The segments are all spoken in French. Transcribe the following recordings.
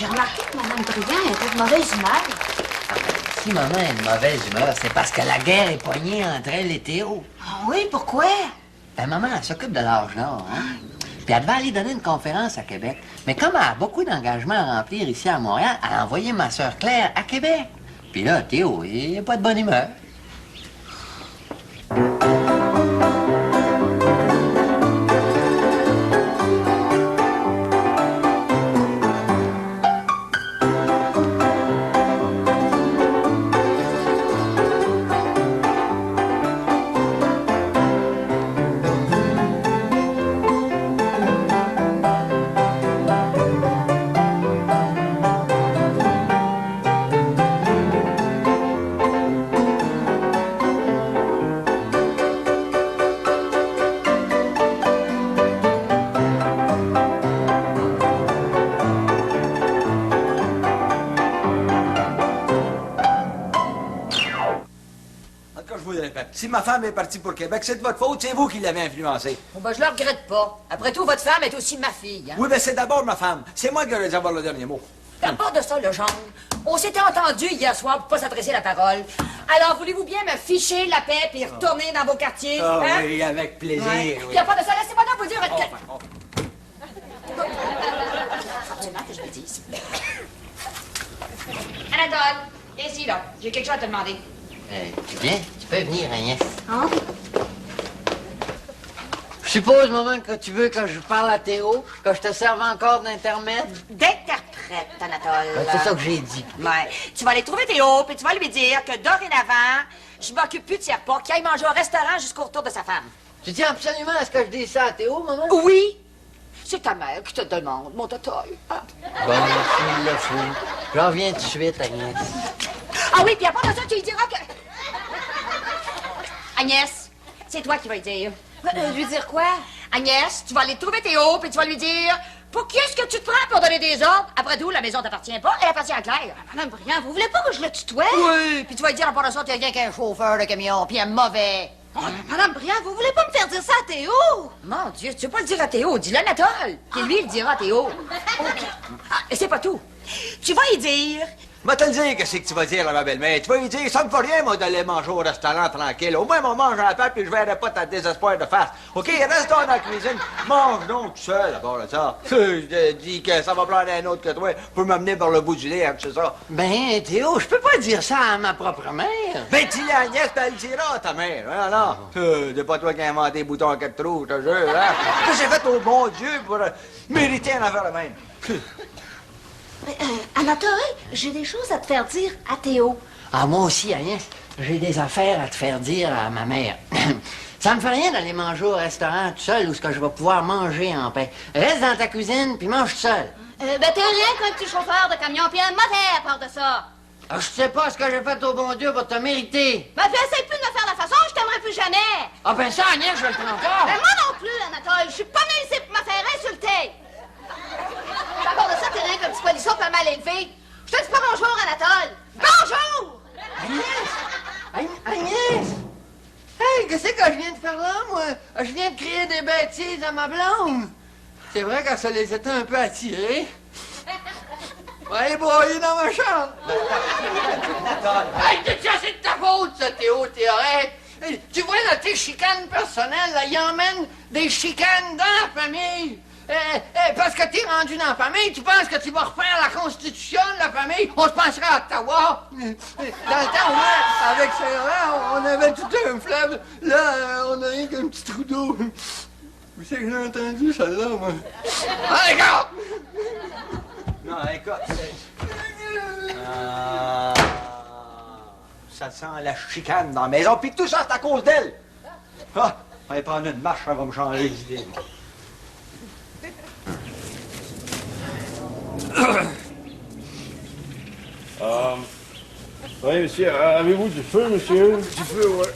J'ai remarqué que Mme Bruyant était de mauvaise humeur. Ah, ben, si maman est de mauvaise humeur, c'est parce que la guerre est poignée entre elle et Théo. Ah oui, pourquoi? Ben, maman, elle s'occupe de l'âge nord, hein? Puis elle devait aller donner une conférence à Québec. Mais comme elle a beaucoup d'engagements à remplir ici à Montréal, elle a envoyé ma sœur Claire à Québec. Puis là, Théo, il n'est pas de bonne humeur. Si ma femme est partie pour Québec, c'est de votre faute, c'est vous qui l'avez influencée. Bon, ben, je le regrette pas. Après tout, votre femme est aussi ma fille, hein? Oui, mais c'est d'abord ma femme. C'est moi qui aurais dû avoir le dernier mot. À part de ça, le genre, on s'était entendu hier soir pour pas s'adresser la parole. Alors, voulez-vous bien me ficher la paix puis retourner dans vos quartiers? Ah hein? oui, avec plaisir. Ouais. Oui. Puis à part de ça, laissez-moi donc vous dire... Absolument que je le dise. Anatole, ici, là. J'ai quelque chose à te demander. Tu viens? Tu peux venir, Agnès. Hein? Je suppose, maman, que tu veux que je parle à Théo, que je te serve encore d'intermède? D'interprète, Anatole. C'est ça que j'ai dit. Ouais. Tu vas aller trouver Théo, puis tu vas lui dire que dorénavant, je m'occupe plus de ses repas, qu'il aille manger au restaurant jusqu'au retour de sa femme. Tu tiens absolument à ce que je dise ça à Théo, maman? Oui. C'est ta mère qui te demande, mon totoy. Ah. Bon, s'il le faut. J'en reviens tout de suite, Agnès. Ah oui, puis à part de ça, tu lui diras que... Agnès, c'est toi qui vas lui dire. Lui dire quoi? Agnès, tu vas aller trouver Théo, puis tu vas lui dire... Pour qui est-ce que tu te prends pour donner des ordres? Après tout, la maison t'appartient pas, elle appartient à Claire. Madame Briand, vous voulez pas que je le tutoie? Oui, puis tu vas lui dire à part de ça, t'es rien qu'un chauffeur de camion, puis un mauvais. Madame Briand, vous voulez pas me faire dire ça à Théo? Mon Dieu, tu veux pas le dire à Théo, dis-le à Anatole. Puis lui, il le dira à Théo. OK. Ah, et c'est pas tout. Tu vas y dire... Va te le dire, qu'est-ce que tu vas dire à ma belle-mère. Tu vas lui dire, ça me fait rien, moi, d'aller manger au restaurant tranquille. Au moins, on mange à la table, puis je verrai pas ta désespoir de face. OK, reste dans la cuisine. Mange donc tout seul, d'abord, là, ça. Je te dis que ça va prendre un autre que toi pour m'amener par le bout du lit, hein, c'est ça. Ben, Théo, je peux pas dire ça à ma propre mère. Ben, dis-le à Agnès, puis elle le dira à ta mère. Non, non. C'est pas toi qui as inventé les boutons à quatre trous, je te jure, hein. Que j'ai fait au bon Dieu pour mériter une affaire de même. Anatole, j'ai des choses à te faire dire à Théo. Ah, moi aussi, Agnès, j'ai des affaires à te faire dire à ma mère. Ça me fait rien d'aller manger au restaurant tout seul où ce que je vais pouvoir manger en paix. Reste dans ta cuisine, puis mange tout seul. Ben, t'es rien qu'un petit chauffeur de camion, puis un mauvais à part de ça. Ah, je sais pas ce que j'ai fait au bon Dieu pour te mériter. Ben, puis essaye plus de me faire la façon, je t'aimerai plus jamais. Ah, ben ça, Agnès, je le prends encore. Ben, moi non plus, Anatole, je suis pas venue ici pour me faire insulter. À part de ça, t'es rien qu'un petit polisson pas mal élevé. Je te dis pas bonjour, Anatole. Bonjour! Agnès! Hey, qu'est-ce que je viens de faire là, moi? Je viens de crier des bêtises à ma blonde. C'est vrai que ça les était un peu attirés. On va aller broyer dans ma chambre. Hey, c'est de ta faute, ça, Théo, Théorette. Hey, tu vois, dans tes chicanes personnelles, là, il emmène des chicanes dans la famille. Parce que t'es rendu dans la famille, tu penses que tu vas refaire la constitution de la famille? On se penserait à Ottawa. Dans le temps, ouais, avec Saint-Laurent, on avait tout un fleuve. Là, on a rien qu'un petit trou d'eau. Où c'est que j'ai entendu celle-là, moi? Ah, d'accord! Non, écoute, ça sent la chicane dans la maison, puis tout ça, c'est à cause d'elle. Ah, on va prendre une marche, ça va me changer d'idée. Oui, monsieur, avez-vous du feu, monsieur? Du feu, ouais.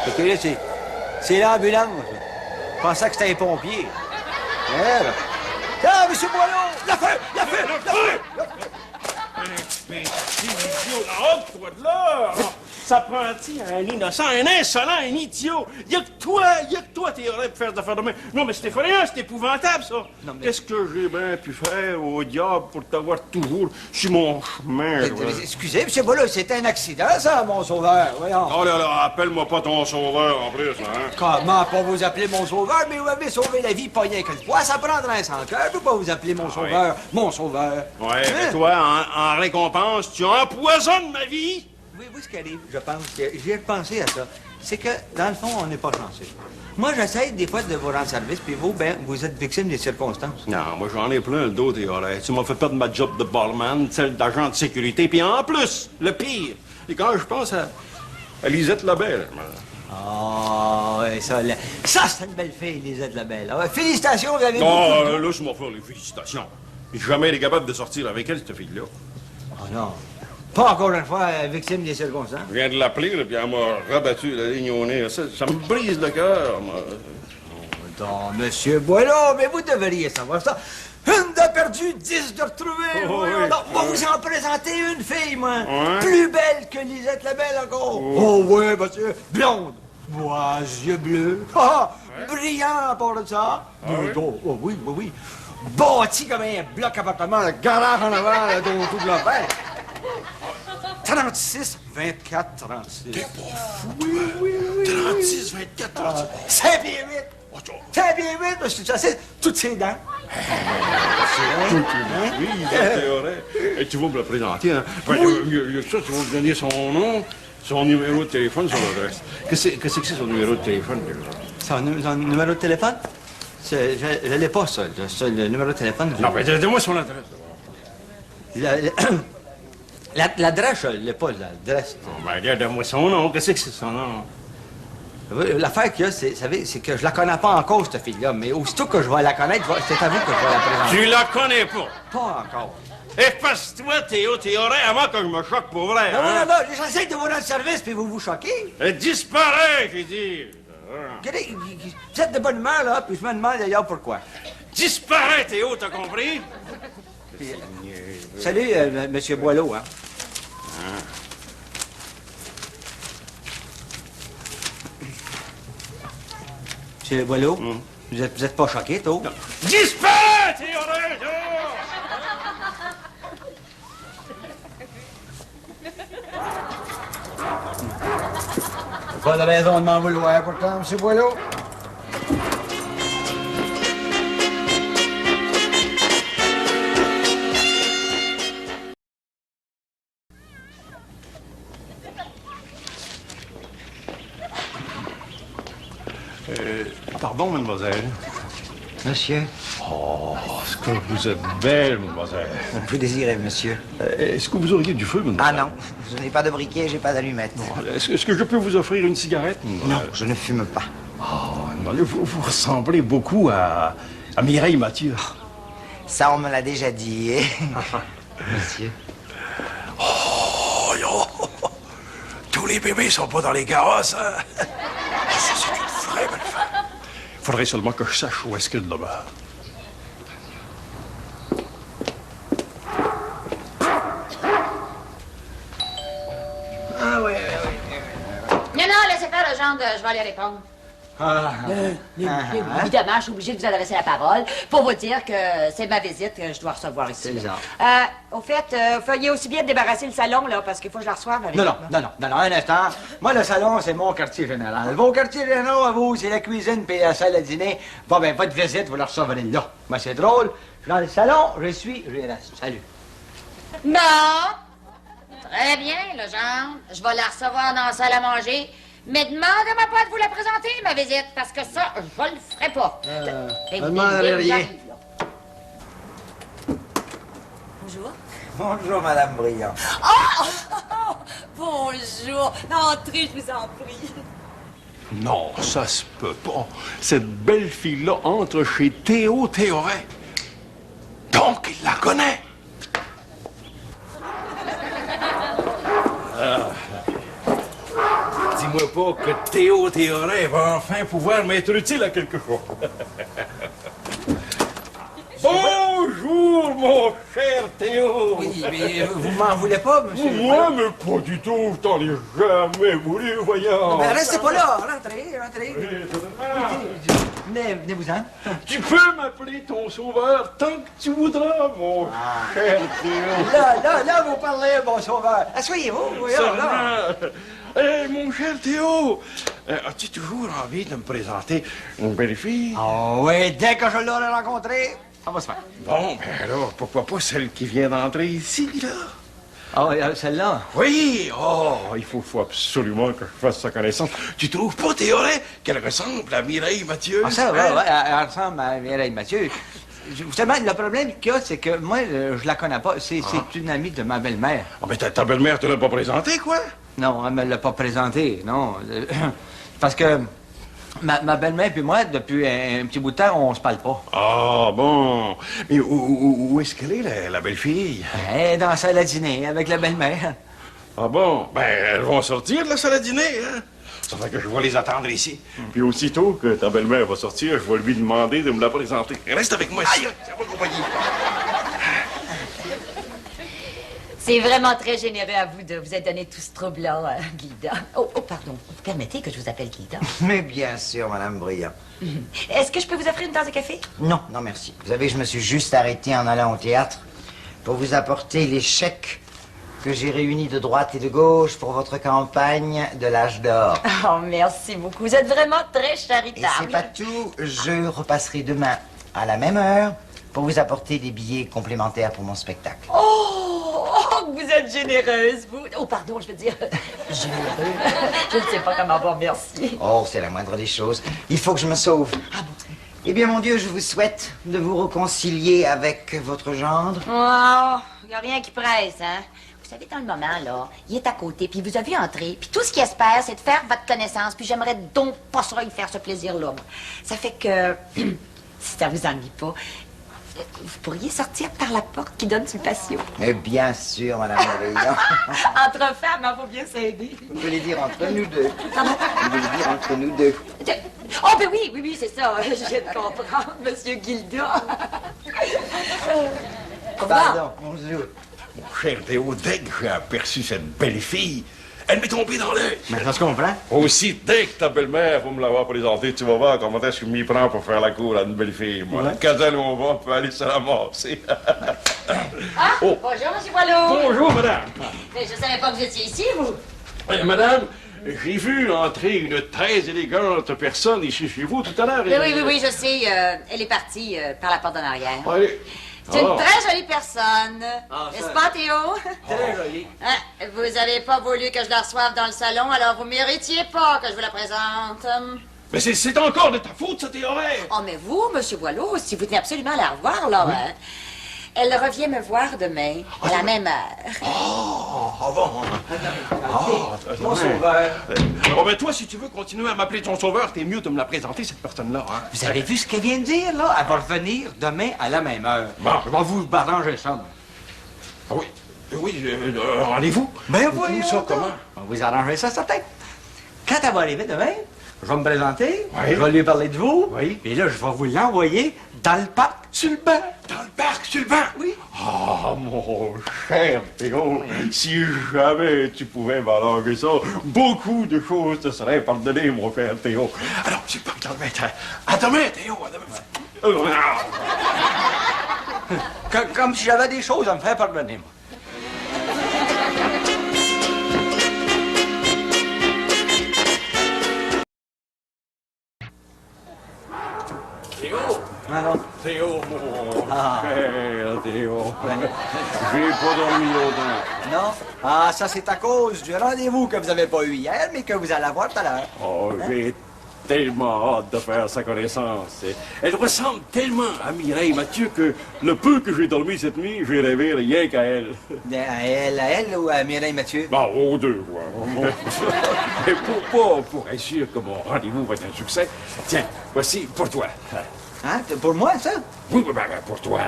OK, là, c'est l'ambulance. Je pensais que c'était un pompier. Merde. Ah, monsieur Boileau! La feu! La feu! La feu! Mais, idiot, la honte, toi de là! Ça prend-il un innocent, un insolent, un idiot? Il y a que toi, Théoret, pour faire des affaires de main. Non, mais c'est effrayant, c'est épouvantable, ça. Non, mais- Qu'est-ce que j'ai bien pu faire au diable pour t'avoir toujours sur mon chemin? là? Excusez, M. Boileau, c'était un accident, ça, mon sauveur. Voyons. Oh là là, appelle-moi pas ton sauveur, en plus, hein? Comment pas vous appeler mon sauveur? Mais vous m'avez sauvé la vie, pas rien que le poids. Ça prendrait un sans-cœur. Je peux pas vous appeler mon sauveur. Mon sauveur. Ouais, mais toi, en récompense, tu empoisonnes ma vie? Oui, oui, ce qui arrive, je pense que j'ai pensé à ça. C'est que, dans le fond, on n'est pas chanceux. Moi, j'essaie des fois de vous rendre service, puis vous, ben, vous êtes victime des circonstances. Non, moi, j'en ai plein le dos, Théoret. Tu m'as fait perdre ma job de barman, celle d'agent de sécurité, puis en plus, le pire, et quand je pense à Lisette Labelle... Ah, ouais, ça, c'est une belle fille, Lisette Labelle. Ah ouais, félicitations, vous avez Non, beaucoup... là, je m'en fais les félicitations. J'ai jamais été capable de sortir avec elle, cette fille-là. Oh non. Pas encore une fois victime des circonstances. Je viens de l'appeler, là, puis elle m'a rabattu la ligne au nez. Ça me brise le cœur, moi. Non, Monsieur Boileau, mais vous devriez savoir ça. Une de perdue, 10 de retrouvée. Oh, Voyons oui. donc. Moi, vous en présenter une fille, moi. Ouais. Plus belle que Lisette Labelle encore. Oh, oui, monsieur. Blonde. Moi, yeux bleus. Ah, brillant à part de ça. oui? Oh, oui, oui, oui. Bâti comme un bloc appartement, le garage en avant, là, tout de l'enfer. 36, 24, 36. T'es pas fou. Oui. 36, 24, 36. 5 pieds 8. Oh, tu- 5 pieds 8, monsieur, ça, c'est toutes ses dents. Oui, Théoret. Et tu vas me le présenter, hein? Enfin, ça, tu vas me donner son nom, son numéro de téléphone, son adresse. Qu'est-ce que c'est son numéro de téléphone, déjà? Son numéro de téléphone? Je l'ai pas, ça, le numéro de téléphone. Non, mais donne-moi son adresse, d'abord. L'adresse, je l'ai pas, l'adresse. Ben, regarde-moi son nom. Qu'est-ce que c'est son nom? L'affaire qu'il y a, c'est, vous savez, c'est que je la connais pas encore, cette fille-là, mais aussitôt que je vais la connaître, c'est à vous que je vais la présenter. Tu la connais pas. Pas encore. Efface-toi, Théoret, avant que je me choque pour vrai, Non, hein? non, j'essaie de vous rendre service, puis vous vous choquez. Disparais, j'ai dit. Regardez, vous êtes de bonne humeur, là, puis je me demande d'ailleurs pourquoi. Disparais, Théo, t'as compris? Salut, Monsieur Boileau, hein. Monsieur Boileau, vous êtes pas choqué, toi? Disparais, Théoret! Pas de raison de m'en vouloir, pourtant, Monsieur Boileau. Pardon, mademoiselle. Monsieur, Oh, est-ce que vous êtes belle, mademoiselle? vous désirez, monsieur? Est-ce que vous auriez du feu, Ah mademoiselle? non, je n'ai pas de briquet, j'ai pas d'allumette. Est-ce que je peux vous offrir une cigarette, mademoiselle? Non, je ne fume pas. Oh, non, vous ressemblez beaucoup à Mireille Mathieu. Ça, on me l'a déjà dit, monsieur. Oh, yo! Tous les bébés sont pas dans les carrosses, hein? Ça, c'est une vraie belle femme. Faudrait seulement que je sache où est-ce qu'elle demeure. Ah oui. Non, laissez faire le genre de je vais aller répondre. Évidemment, je suis obligée de vous adresser la parole pour vous dire que c'est ma visite que je dois recevoir ici. C'est ça. Au fait, vous feriez aussi bien de débarrasser le salon, là, parce qu'il faut que je la reçoive avec Non, un instant. Moi, le salon, c'est mon quartier général. Vos quartiers généraux, à vous, c'est la cuisine puis la salle à dîner. Bon, ben, votre visite, vous la recevrez là. Moi, c'est drôle. Je suis dans le salon, je reste. Salut. Non! Très bien, le genre. Je vais la recevoir dans la salle à manger. Mais demandez-moi pas de vous la présenter, ma visite, parce que ça, je le ferai pas. je demanderai rien. Bonjour. Bonjour, Madame Briand. Bonjour. Entrez, je vous en prie. Non, ça se peut pas. Cette belle fille-là entre chez Théo Théoret. Donc, il la connaît. Dis-moi pas que Théo Théoret va enfin pouvoir m'être utile à quelque chose. Bonjour! bonjour, mon cher Théo. Oui, mais vous m'en voulez pas, monsieur? Moi, mais pas du tout. Je t'en ai jamais voulu, voyons. Ben, restez pas là. Rentrez. Venez-vous-en. Tu peux m'appeler ton sauveur tant que tu voudras, mon cher Théo. Là, vous parlez, bon sauveur. Asseyez-vous, voyons, là. Hé, mon cher Théo, as-tu toujours envie de me présenter une belle fille? Oh oui, dès que je l'aurai rencontrée, ça va se faire. Bon, ben alors, pourquoi pas celle qui vient d'entrer ici, là? Ah, celle-là? Oui, il faut absolument que je fasse sa connaissance. Tu trouves pas, Théo, qu'elle ressemble à Mireille Mathieu? Ah, ça va, ouais, elle ressemble à Mireille Mathieu. Justement, le problème qu'il y a, c'est que moi, je la connais pas. C'est une amie de ma belle-mère. Ah, mais ta belle-mère te l'a pas présentée, quoi? Non, elle me l'a pas présentée, non. Parce que ma belle-mère et moi, depuis un petit bout de temps, on se parle pas. Ah, bon. Mais où est-ce qu'elle est, la belle-fille? Elle est dans la salle à dîner avec la belle-mère. Ah bon? Ben, elles vont sortir de la salle à dîner, hein? Ça fait que je vais les attendre ici. Puis aussitôt que ta belle-mère va sortir, je vais lui demander de me la présenter. Reste avec moi ici. Ça va compagnie. C'est vraiment très généreux à vous de vous être donné tout ce trouble-là, Gilda. Oh, pardon. Vous permettez que je vous appelle Gilda? Mais bien sûr, Madame Briand. Est-ce que je peux vous offrir une tasse de café? Non, merci. Vous savez, je me suis juste arrêté en allant au théâtre pour vous apporter les chèques que j'ai réunis de droite et de gauche pour votre campagne de l'âge d'or. Oh, merci beaucoup. Vous êtes vraiment très Et charitable. c'est pas tout. Je repasserai demain à la même heure pour vous apporter des billets complémentaires pour mon spectacle. Vous êtes généreuse, vous. Oh, pardon, je veux dire généreuse. Je ne sais pas comment vous remercier. Oh, c'est la moindre des choses. Il faut que je me sauve. Eh bien, mon Dieu, je vous souhaite de vous réconcilier avec votre gendre. Oh, il n'y a rien qui presse, hein? Vous savez, dans le moment, là, il est à côté, puis il vous a vu entrer, puis tout ce qu'il espère, c'est de faire votre connaissance, puis j'aimerais donc pas ça lui faire ce plaisir-là. Ça fait que, si ça vous ennuie pas, vous pourriez sortir par la porte qui donne sur le patio. Mais bien sûr, Madame Briand. Entre femmes, il faut bien s'aider. Vous voulez dire entre nous deux. Pardon? Vous voulez dire entre nous deux. Oh, ben oui, c'est ça. Je viens de comprendre, Monsieur Gilda. Pardon, bonjour. Mon cher Théo, dès que j'ai aperçu cette belle fille, elle m'est tombée dans l'œil. Mais ça se comprend. Aussi, dès que ta belle-mère va me l'avoir présentée, tu vas voir comment est-ce que je m'y prends pour faire la cour à une belle fille, moi. Ouais. Quand elle on va, on peut aller se ramasser. Bonjour, Monsieur Boileau. Bonjour, madame. Mais je savais pas que vous étiez ici, vous. Madame, j'ai vu entrer une très élégante personne ici chez vous tout à l'heure. Oui, je sais. Elle est partie par la porte en arrière. Allez. C'est une très jolie personne. N'est-ce pas, Théo? Très joli. Hein, vous avez pas voulu que je la reçoive dans le salon, alors vous méritiez pas que je vous la présente. Mais c'est encore de ta faute, ça, Théorème. Oh, mais vous, Monsieur Boileau, si vous tenez absolument à la revoir, là, hein, elle revient me voir demain, à la même heure. Mon sauveur. Bon, ben toi, si tu veux continuer à m'appeler ton sauveur, t'es mieux de me la présenter, cette personne-là, hein. Vous avez vu ce qu'elle vient de dire, là? Elle va revenir demain à la même heure. Bon. Je vais vous arranger ça. Ah oui, rendez-vous. Ben Où voyons ça, donc. comment? On va vous arranger ça, certain. Quand elle va arriver demain, je vais me présenter, Oui. je vais lui parler de vous, Oui. et là, je vais vous l'envoyer dans le parc, sur le banc. Dans le parc, sur le banc? Oui. Ah, mon cher Théo, si jamais tu pouvais m'arranger ça, beaucoup de choses te seraient pardonnées, mon cher Théo. Alors, c'est pas que à demain, Théo, à demain. Comme si j'avais des choses à me faire pardonner, moi. Théo, Alors, Théo, mon cher Théo, j'ai pas dormi longtemps. non? Ah, ça, c'est à cause du rendez-vous que vous n'avez pas eu hier, mais que vous allez avoir tout à l'heure. Oh, j'ai tellement hâte de faire sa connaissance. Elle ressemble tellement à Mireille Mathieu que le peu que j'ai dormi cette nuit, j'ai rêvé rien qu'à elle. À elle ou à Mireille Mathieu? Bon, aux deux, quoi. Et pour être sûr que mon rendez-vous va être un succès, tiens, voici pour toi. Hein? Pour moi, ça? Oui, ben, pour toi,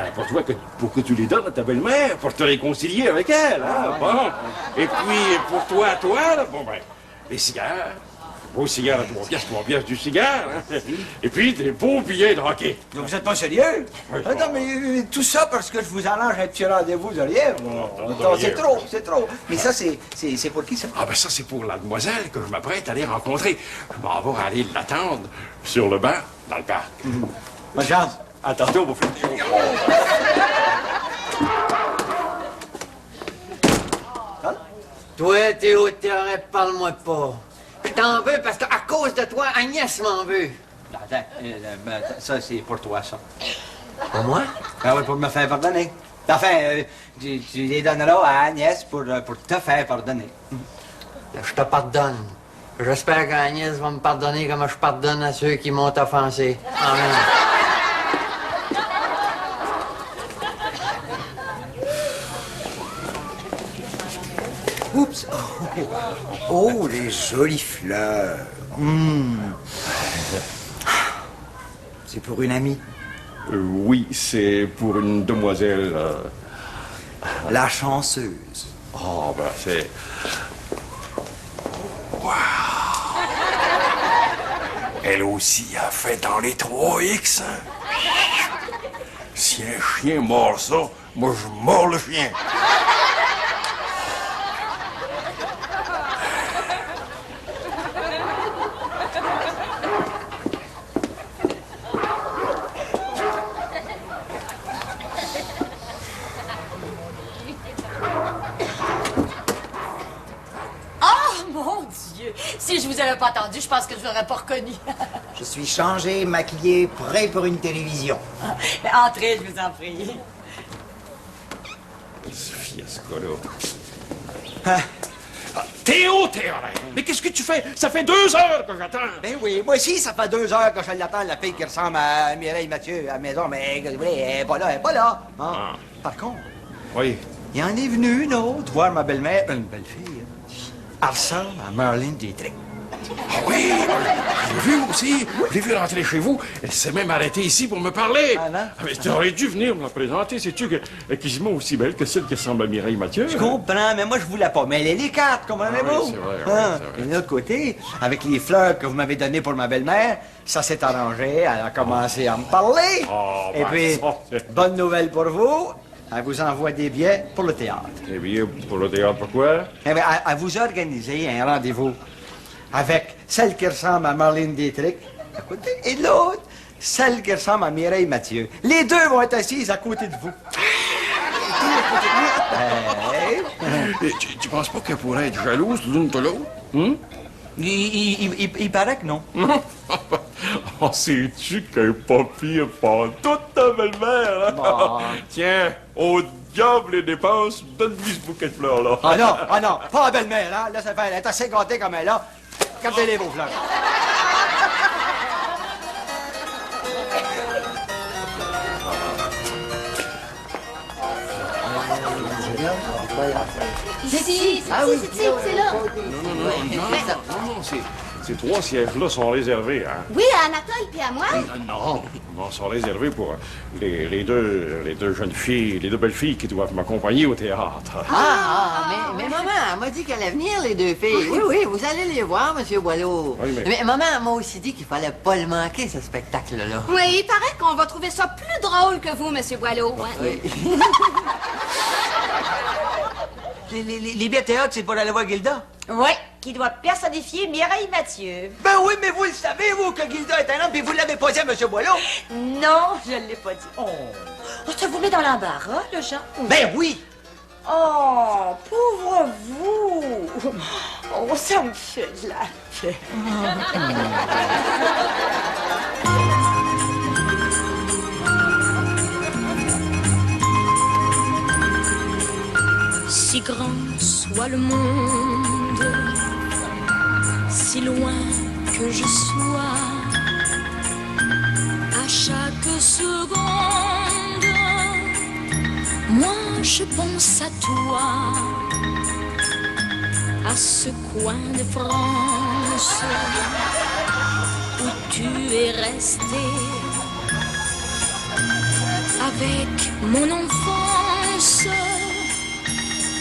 pour que tu les donnes à ta belle-mère, pour te réconcilier avec elle, hein, bon. Et puis, pour toi, là, bon, ben, les cigares, beaux cigares à 3 piastres du cigare, hein? Et puis des beaux billets de hockey. Donc vous êtes pas sérieux? Oui, Ah, non, mais tout ça parce que je vous arrange un petit rendez-vous de rien. Non, c'est trop, c'est trop. Mais ça, c'est pour qui, ça? Ah ben ça, c'est pour la demoiselle que je m'apprête à aller rencontrer. Je m'en vais aller l'attendre sur le banc dans le parc. Bonne chance. À tantôt, mon frère. Toi, Théo, Théorème, parle-moi pas. Je t'en veux parce qu'à cause de toi, Agnès m'en veut. Attends, ça, c'est pour toi, ça. Pour moi? Ah oui, pour me faire pardonner. Enfin, tu les donneras à Agnès pour te faire pardonner. Je te pardonne. J'espère qu'Agnès va me pardonner comme je pardonne à ceux qui m'ont offensé. Amen. Oups. Oh, les jolies fleurs. C'est pour une amie. Oui, c'est pour une demoiselle... La chanceuse. Oh, ben c'est... Wow! Elle aussi a fait dans les 3X. Hein? Si un chien mord ça, moi je mords le chien. Si je vous avais pas entendu, je pense que je vous aurais pas reconnu. Je suis changé, maquillé, prêt pour une télévision. Mais entrez, je vous en prie. Ce fiasco-là. Ah, Théo, mais qu'est-ce que tu fais? Ça fait 2 heures que j'attends. Ben oui, moi aussi, ça fait 2 heures que je l'attends, la fille qui ressemble à Mireille Mathieu à la maison, mais elle est pas là, elle est pas là. Hein? Ah. Par contre, Oui. il y en est venu une autre voir ma belle-mère, une belle fille. Elle ressemble à Marlene Dietrich. Ah oui, je l'ai vu aussi. Je l'ai vu rentrer chez vous. Elle s'est même arrêtée ici pour me parler. Ah, non? Mais tu aurais dû venir me la présenter. Sais-tu qu'elle est quasiment aussi belle que celle qui ressemble à Mireille Mathieu? Je comprends, mais moi, je voulais pas mêler les cartes, comprenez-vous? Ah oui, c'est vrai, oui, Hein? c'est vrai. Et de l'autre côté, avec les fleurs que vous m'avez données pour ma belle-mère, ça s'est arrangé. Elle a commencé à me parler. Ah, Et ben, puis, ça, c'est- bonne nouvelle pour vous, elle vous envoie des billets pour le théâtre. Eh bien, pour le théâtre, pourquoi? Eh bien, elle vous a organisé un rendez-vous avec celle qui ressemble à Marlene Dietrich, à côté, et l'autre, celle qui ressemble à Mireille Mathieu. Les deux vont être assises à côté de vous. Hey. Et tu penses pas qu'elle pourrait être jalouse l'une de l'autre? Hum? Il paraît que non. Oh, sais-tu qu'elle est pas pire pour toute ta belle-mère, hein? Bon. Tiens, au diable les dépenses, donne-lui ce bouquet de fleurs-là. Ah non, pas la belle-mère, hein. Là, ça fait, elle est assez gâtée comme elle est là. Gardez-les, vos fleurs. C'est là. Non, ces 3 sièges-là sont réservés, hein? Oui, à Anatole puis à moi. Non, sont réservés pour les deux jeunes filles, les 2 belles filles qui doivent m'accompagner au théâtre. Mais maman, elle m'a dit qu'elle allait venir, les 2 filles. Oui, vous allez les voir, Monsieur Boileau. Oui, mais- maman, elle m'a aussi dit qu'il fallait pas le manquer, ce spectacle-là. Oui, il paraît qu'on va trouver ça plus drôle que vous, Monsieur Boileau. Hein? Les billets de théâtre, c'est pour aller voir Gilda? Oui, qui doit personnifier Mireille Mathieu. Ben oui, mais vous le savez, vous, que Gilda est un homme, puis vous l'avez pas dit à M. Boileau. Non, je ne l'ai pas dit. Oh, ça vous met dans l'embarras, le Jean? Ben oui. Oh, pauvre vous! Oh, ça me fait de la peine. Si grand soit le monde, si loin que je sois, à chaque seconde, moi je pense à toi, à ce coin de France où tu es resté avec mon enfance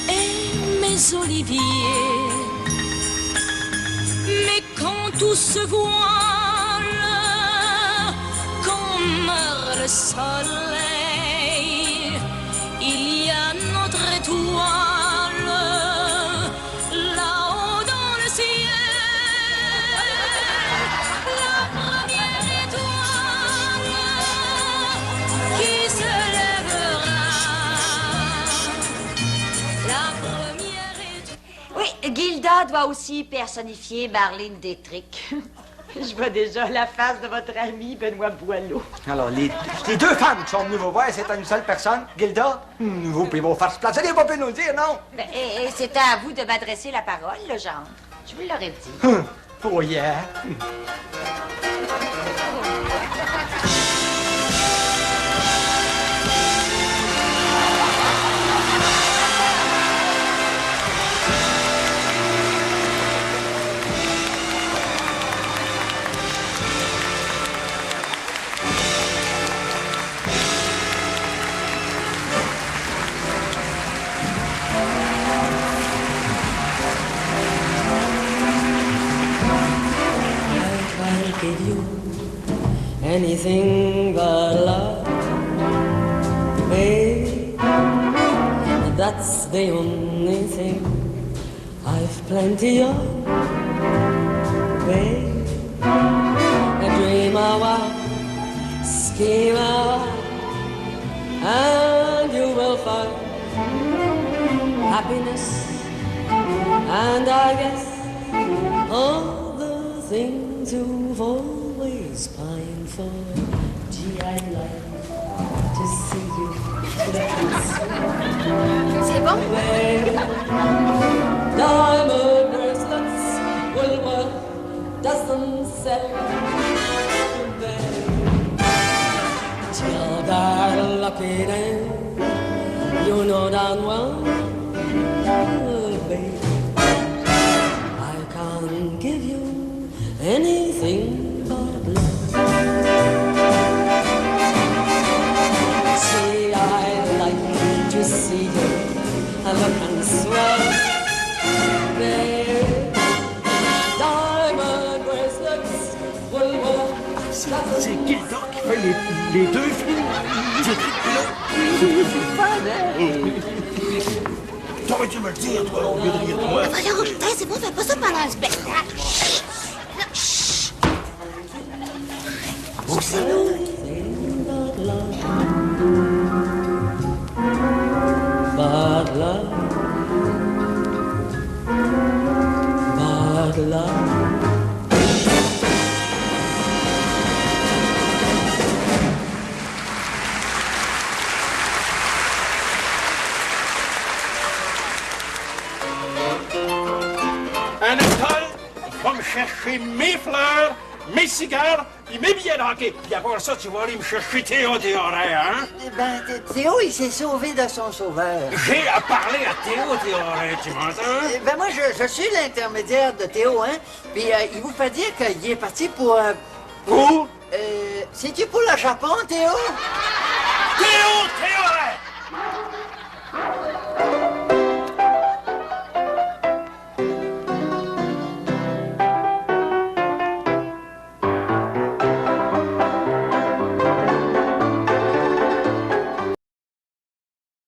et mes oliviers. Mais quand tout se voile comme meurt le soleil. Il y a notre étoile là-haut dans le ciel, la première étoile qui se lèvera. La première étoile. Oui, Gilda doit aussi personnifier Marlène Dietrich. Je vois déjà la face de votre ami Benoît Boileau. Alors, les deux femmes qui sont venues vous voir, c'est une seule personne, Gilda? Vous pouvez vous faire se placer, vous pouvez nous dire, non? Ben, et c'était à vous de m'adresser la parole, le genre. Je vous l'aurais dit. Oh yeah! Give you anything but love, babe. That's the only thing I've plenty of, babe. A dream a while, scheme a while, and you will find happiness. And I guess all the things you've always pined for. Gee, I'd like to see you C'est bon? Diamond bracelets will worth doesn't sell. Till that lucky day, you know darn well, babe, I can't give you anything but love. See, I'd like to see you look and swell, babe. Diamond bracelets will work. C'est Gilda qui fait les deux films. T'aurais dû me le dire, toi, au lieu de rire de moi. Voyons, c'est bon, fais pas ça pendant le spectacle. Bad love, bad love. Anatole, il va me chercher mes fleurs, mes cigares et mes billets de hockey. Puis après ça, tu vas aller me chercher Théo Théoret, hein? Ben, Théo, il s'est sauvé de son sauveur. J'ai à parler à Théo Théoret, tu m'entends? Ben, moi, je suis l'intermédiaire de Théo, hein? Puis il vous fait dire qu'il est parti pour... Où? C'est-tu pour le Japon, Théo? Théo Théoret!